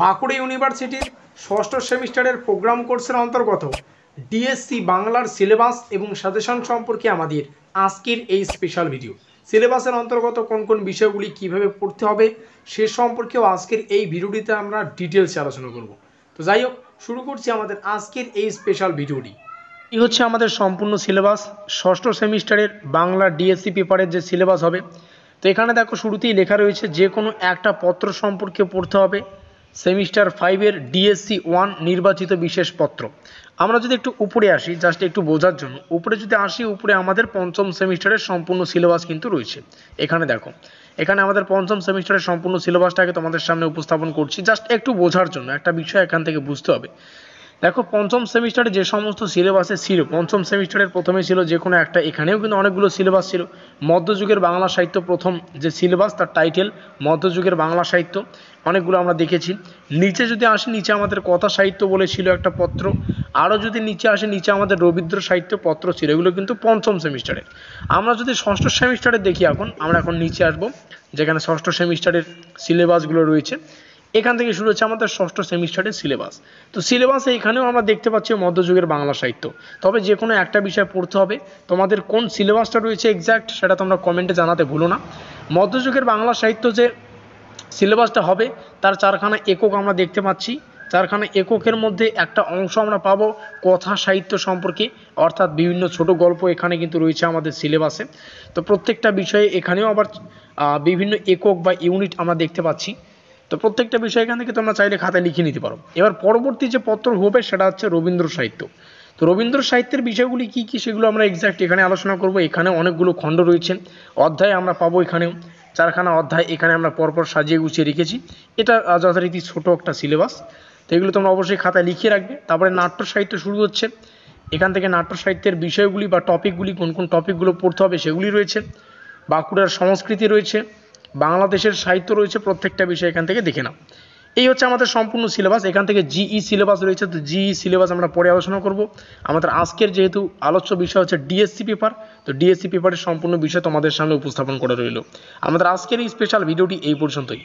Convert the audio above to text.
বাঁকুড়া ইউনিভার্সিটির ষষ্ঠ সেমিস্টারের প্রোগ্রাম কোর্সের অন্তর্গত ডিএসসি বাংলার সিলেবাস এবং সাজেশন সম্পর্কে আমাদের আজকের এই স্পেশাল ভিডিও। সিলেবাসের অন্তর্গত কোন কোন বিষয়গুলি কিভাবে পড়তে হবে সে সম্পর্কেও আজকের এই ভিডিওটিতে আমরা ডিটেলসে আলোচনা করব। তো যাই হোক, শুরু করছি আমাদের আজকের এই স্পেশাল ভিডিওটি। এই হচ্ছে আমাদের সম্পূর্ণ সিলেবাস, ষষ্ঠ সেমিস্টারের বাংলা ডিএসসি পেপারের যে সিলেবাস হবে। তো এখানে দেখো শুরুতেই লেখা রয়েছে যে কোনো একটা পত্র সম্পর্কে পড়তে হবে। সেমিস্টার 5-এর ডিএসসি 1 নির্বাচিত বিশেষ পত্র। আমরা যদি একটু উপরে আসি, জাস্ট একটু বোঝার জন্য, উপরে যদি আসি, উপরে আমাদের পঞ্চম সেমিস্টারের সম্পূর্ণ সিলেবাস কিন্তু রয়েছে। এখানে দেখো, এখানে আমাদের পঞ্চম সেমিস্টারের সম্পূর্ণ সিলেবাসটাকে তোমাদের সামনে উপস্থাপন করছি, জাস্ট একটু বোঝার জন্য। একটা বিষয় এখান থেকে বুঝতে হবে। দেখো, পঞ্চম সেমিস্টারে যে সমস্ত সিলেবাসে ছিল, পঞ্চম সেমিস্টারের প্রথমে ছিল যে কোনো একটা, এখানেও কিন্তু অনেকগুলো সিলেবাস ছিল। মধ্যযুগের বাংলা সাহিত্য প্রথম যে সিলেবাস, তার টাইটেল মধ্যযুগের বাংলা সাহিত্য, অনেকগুলো আমরা দেখেছি। নিচে যদি আসি, নিচে আমাদের কথা সাহিত্য বলে ছিল একটা পত্র। আরও যদি নিচে আসে, নিচে আমাদের রবীন্দ্র সাহিত্য পত্র ছিল। এগুলো কিন্তু পঞ্চম সেমিস্টারে। আমরা যদি ষষ্ঠ সেমিস্টারে দেখি, আমরা এখন নিচে আসবো, যেখানে ষষ্ঠ সেমিস্টারের সিলেবাসগুলো রয়েছে। এখান থেকে শুরু হচ্ছে আমাদের ষষ্ঠ সেমিস্টারের সিলেবাস। তো সিলেবাসে এখানেও আমরা দেখতে পাচ্ছি মধ্যযুগের বাংলা সাহিত্য। তবে যে কোনো একটা বিষয় পড়তে হবে। তোমাদের কোন সিলেবাসটা রয়েছে এক্স্যাক্ট, সেটা তোমরা কমেন্টে জানাতে ভুলো না। মধ্যযুগের বাংলা সাহিত্য যে সিলেবাসটা হবে, তার 4খানা একক আমরা দেখতে পাচ্ছি। 4খানা এককের মধ্যে একটা অংশ আমরা পাবো কথা সাহিত্য সম্পর্কে, অর্থাৎ বিভিন্ন ছোট গল্প এখানে কিন্তু রয়েছে আমাদের সিলেবাসে। তো প্রত্যেকটা বিষয়ে এখানেও আবার বিভিন্ন একক বা ইউনিট আমরা দেখতে পাচ্ছি। তো প্রত্যেকটা বিষয় এখান থেকে তোমরা চাইলে খাতায় লিখে নিতে পারো। এবার পরবর্তী যে পত্র হবে সেটা হচ্ছে রবীন্দ্র সাহিত্য। তো রবীন্দ্র সাহিত্যের বিষয়গুলি কী কী, সেগুলো আমরা এক্স্যাক্ট এখানে আলোচনা করব। এখানে অনেকগুলো খণ্ড রয়েছে, অধ্যায় আমরা পাবো এখানেও 4খানা অধ্যায় এখানে আমরা পরপর সাজিয়ে গুছিয়ে রেখেছি। এটা যথারীতি ছোট একটা সিলেবাস। তো এগুলো তোমরা অবশ্যই খাতায় লিখিয়ে রাখবে। তারপরে নাট্য সাহিত্য শুরু হচ্ছে। এখান থেকে নাট্য সাহিত্যের বিষয়গুলি বা টপিকগুলি, কোন কোন টপিকগুলো পড়তে হবে সেগুলি রয়েছে। বাঁকুড়ার সংস্কৃতি রয়েছে, বাংলাদেশের সাহিত্য রয়েছে। প্রত্যেকটা বিষয় এখান থেকে দেখে নাও। এই হচ্ছে আমাদের সম্পূর্ণ সিলেবাস। এখান থেকে জিই সিলেবাস রয়েছে। তো জিই সিলেবাস আমরা পরে আলোচনা করব। আমাদের আজকের যেহেতু আলোচ্য বিষয় হচ্ছে ডিএসসি পেপার, তো ডিএসসি পেপারের সম্পূর্ণ বিষয় তোমাদের সামনে উপস্থাপন করে রইল। আমাদের আজকের এই স্পেশাল ভিডিওটি এই পর্যন্তই।